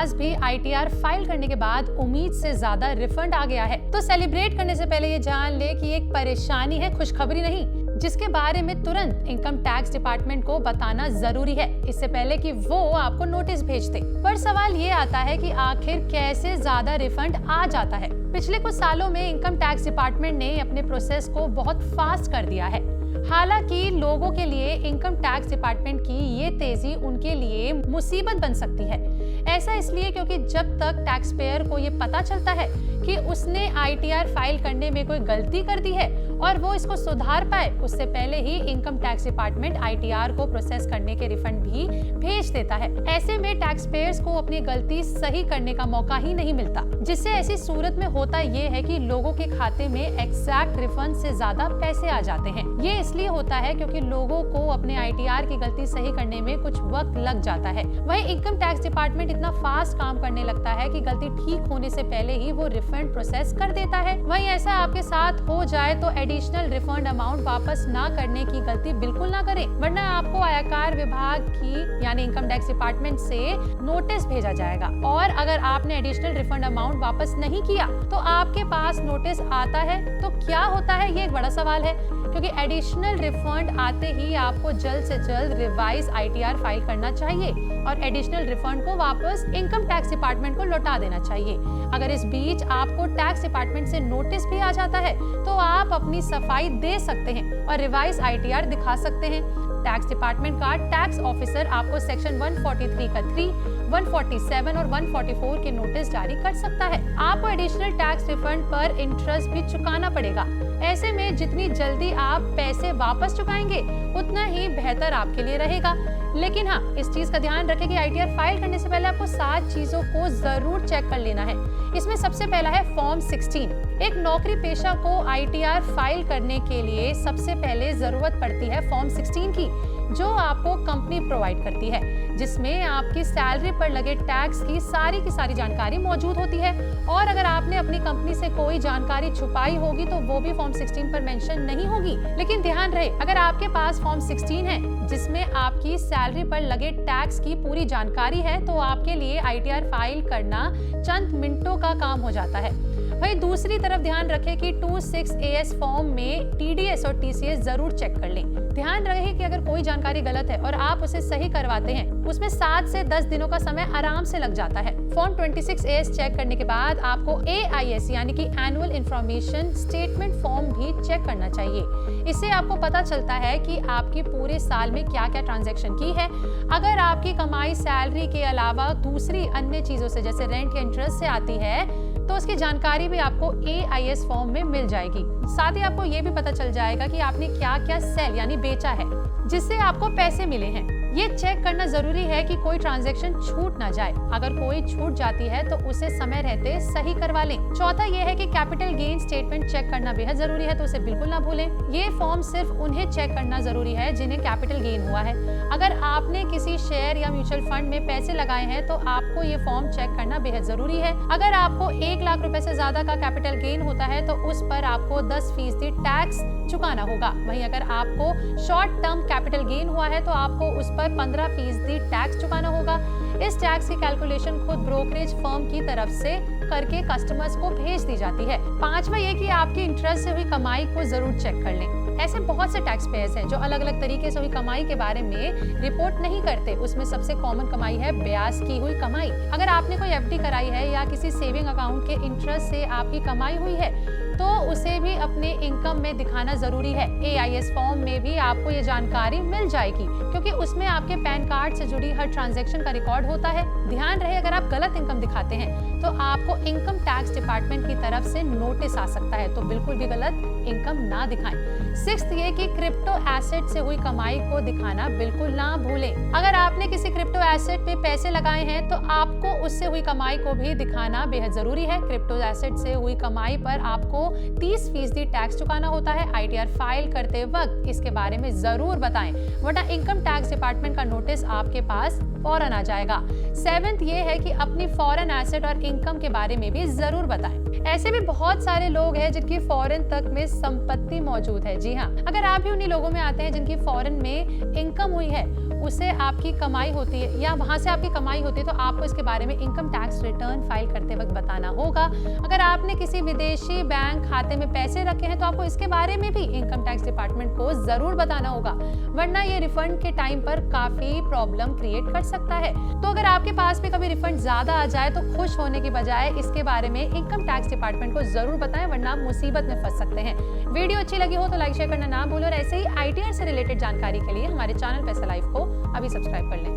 पास भी ITR file करने के बाद उम्मीद से ज्यादा रिफंड आ गया है, तो सेलिब्रेट करने से पहले ये जान ले कि एक परेशानी है, खुशखबरी नहीं, जिसके बारे में तुरंत इनकम टैक्स डिपार्टमेंट को बताना जरूरी है, इससे पहले कि वो आपको नोटिस भेज दे। पर सवाल ये आता है कि आखिर कैसे ज्यादा रिफंड आ जाता है। पिछले कुछ सालों में इनकम टैक्स डिपार्टमेंट ने अपने प्रोसेस को बहुत फास्ट कर दिया है। हालांकि लोगों के लिए इनकम टैक्स डिपार्टमेंट की ये तेजी उनके लिए मुसीबत बन सकती है। ऐसा इसलिए क्योंकि जब तक टैक्स पेयर को ये पता चलता है कि उसने आईटीआर फाइल करने में कोई गलती कर दी है और वो इसको सुधार पाए, उससे पहले ही इनकम टैक्स डिपार्टमेंट आईटीआर को प्रोसेस करने के रिफंड भी भेज देता है। ऐसे में टैक्स पेयर्स को अपनी गलती सही करने का मौका ही नहीं मिलता, जिससे ऐसी सूरत में होता ये है कि लोगों के खाते में एग्जैक्ट रिफंड से ज्यादा पैसे आ जाते हैं। ये इसलिए होता है क्योंकि लोगों को अपने आईटीआर की गलती सही करने में कुछ वक्त लग जाता है। वहीं इनकम टैक्स डिपार्टमेंट इतना फास्ट काम करने लगता है कि गलती ठीक होने से पहले ही वो रिफंड प्रोसेस कर देता है। वहीं ऐसा आपके साथ हो जाए तो एडिशनल रिफंड अमाउंट वापस ना करने की गलती बिल्कुल ना करें, वरना आपको आयकर विभाग की यानी इनकम टैक्स डिपार्टमेंट से नोटिस भेजा जाएगा। और अगर आपने एडिशनल रिफंड अमाउंट वापस नहीं किया तो आपके पास नोटिस आता है तो क्या होता है, ये एक बड़ा सवाल है, क्योंकि एडिशनल रिफंड आते ही आपको जल्द से जल्द रिवाइज आईटीआर फाइल करना चाहिए और एडिशनल रिफंड को वापस इनकम टैक्स डिपार्टमेंट को लौटा देना चाहिए। अगर इस बीच आपको टैक्स डिपार्टमेंट से नोटिस भी आ जाता है तो आप अपनी सफाई दे सकते हैं और रिवाइज आईटीआर दिखा सकते हैं। टैक्स डिपार्टमेंट का टैक्स ऑफिसर आपको सेक्शन 143 का 3, 147 और 144 के नोटिस जारी कर सकता है। आपको एडिशनल टैक्स रिफंड पर इंटरेस्ट भी चुकाना पड़ेगा। ऐसे में जितनी जल्दी आप पैसे वापस चुकाएंगे उतना ही बेहतर आपके लिए रहेगा। लेकिन हाँ, इस चीज का ध्यान रखें कि आईटीआर फाइल करने से पहले आपको 7 चीजों को जरूर चेक कर लेना है। इसमें सबसे पहला है फॉर्म 16। एक नौकरी पेशा को आईटीआर फाइल करने के लिए सबसे पहले जरूरत पड़ती है फॉर्म 16 की, जो आपको कंपनी प्रोवाइड करती है, जिसमें आपकी सैलरी पर लगे टैक्स की सारी जानकारी मौजूद होती है। और अगर आपने अपनी कंपनी से कोई जानकारी छुपाई होगी तो वो भी फॉर्म 16 पर मेंशन नहीं होगी। लेकिन ध्यान रहे, अगर आपके पास फॉर्म 16 है जिसमें आपकी सैलरी पर लगे टैक्स की पूरी जानकारी है तो आपके लिए आईटीआर फाइल करना चंद मिनटों का काम हो जाता है। वहीं दूसरी तरफ ध्यान रखें कि 26AS फॉर्म में टीडीएस और टीसीएस जरूर चेक कर लें। ध्यान रहे कि अगर कोई जानकारी गलत है और आप उसे सही करवाते हैं, उसमें 7 से 10 दिनों का समय आराम से लग जाता है। फॉर्म 26AS चेक करने के बाद आपको AIS यानी कि एनुअल इंफॉर्मेशन स्टेटमेंट फॉर्म भी चेक करना चाहिए। इससे आपको पता चलता है कि आपकी पूरे साल में क्या क्या ट्रांजैक्शन की है। अगर आपकी कमाई सैलरी के अलावा दूसरी अन्य चीजों से जैसे रेंट या इंटरेस्ट से आती है तो उसकी जानकारी भी आपको AIS फॉर्म में मिल जाएगी। साथ ही आपको ये भी पता चल जाएगा कि आपने क्या क्या सेल यानी बेचा है जिससे आपको पैसे मिले हैं। ये चेक करना जरूरी है कि कोई ट्रांजैक्शन छूट ना जाए। अगर कोई छूट जाती है तो उसे समय रहते सही करवा लें। चौथा ये है कि कैपिटल गेन स्टेटमेंट चेक करना बेहद जरूरी है, तो उसे बिल्कुल ना भूलें। ये फॉर्म सिर्फ उन्हें चेक करना जरूरी है जिन्हें कैपिटल गेन हुआ है। अगर आपने किसी शेयर या म्यूचुअल फंड में पैसे लगाए हैं तो आपको ये फॉर्म चेक करना बेहद जरूरी है। अगर आपको 1 लाख रुपए से ज्यादा का कैपिटल गेन होता है तो उस पर आपको 10% टैक्स चुकाना होगा। वहीं अगर आपको शॉर्ट टर्म कैपिटल गेन हुआ है तो आपको उस पर 15% टैक्स चुकाना होगा। इस टैक्स की कैलकुलेशन खुद ब्रोकरेज फर्म की तरफ से करके कस्टमर्स को भेज दी जाती है। पांचवा ये कि आपकी इंटरेस्ट से हुई कमाई को जरूर चेक कर लें। ऐसे बहुत से टैक्स पेयर्स हैं जो अलग अलग तरीके से हुई कमाई के बारे में रिपोर्ट नहीं करते। उसमें सबसे कॉमन कमाई है ब्याज की हुई कमाई। अगर आपने कोई एफडी कराई है या किसी सेविंग अकाउंट के इंटरेस्ट से आपकी कमाई हुई है तो उसे भी अपने इनकम में दिखाना जरूरी है। AIS फॉर्म में भी आपको ये जानकारी मिल जाएगी क्योंकि उसमें आपके पैन कार्ड से जुड़ी हर ट्रांजैक्शन का रिकॉर्ड होता है। ध्यान रहे, अगर आप गलत इनकम दिखाते हैं तो आपको इनकम टैक्स डिपार्टमेंट की तरफ से नोटिस आ सकता है, तो बिल्कुल भी गलत इनकम ना दिखाएं। 6th ये कि क्रिप्टो एसेट से हुई कमाई को दिखाना बिल्कुल ना भूलें। अगर आपने किसी क्रिप्टो एसेट पे पैसे लगाए हैं तो आपको उससे हुई कमाई को भी दिखाना बेहद जरूरी है। क्रिप्टो एसेट से हुई कमाई पर आपको 30% टैक्स चुकाना होता है। आईटीआर फाइल करते वक्त इसके बारे में जरूर बताएं, वरना इनकम टैक्स डिपार्टमेंट का नोटिस आपके पास फौरन आ जाएगा। 7th ये है कि अपनी फॉरेन एसेट और इनकम के बारे में भी जरूर बताएं। ऐसे भी बहुत सारे लोग हैं जिनकी फॉरेन तक में संपत्ति मौजूद है। जी हाँ, अगर आप भी उन्हीं लोगों में आते हैं जिनकी फॉरेन में इनकम हुई है उसे आपकी कमाई होती है या वहाँ से आपकी कमाई होती है तो आपको इसके बारे में इनकम टैक्स रिटर्न फाइल करते वक्त बताना होगा। अगर आपने किसी विदेशी बैंक खाते में पैसे रखे हैं तो आपको इसके बारे में भी इनकम टैक्स डिपार्टमेंट को जरूर बताना होगा, वरना ये रिफंड के टाइम पर काफी प्रॉब्लम क्रिएट कर सकता है। तो अगर आपके पास भी कभी रिफंड ज्यादा आ जाए तो खुश होने की बजाय इसके बारे में इनकम टैक्स डिपार्टमेंट को जरूर बताएं, वरना आप मुसीबत में फंस सकते हैं। वीडियो अच्छी लगी हो तो लाइक शेयर करना ना भूलो और ऐसे ही आईटीआर से रिलेटेड जानकारी के लिए हमारे चैनल पैसा लाइव को अभी सब्सक्राइब कर लें।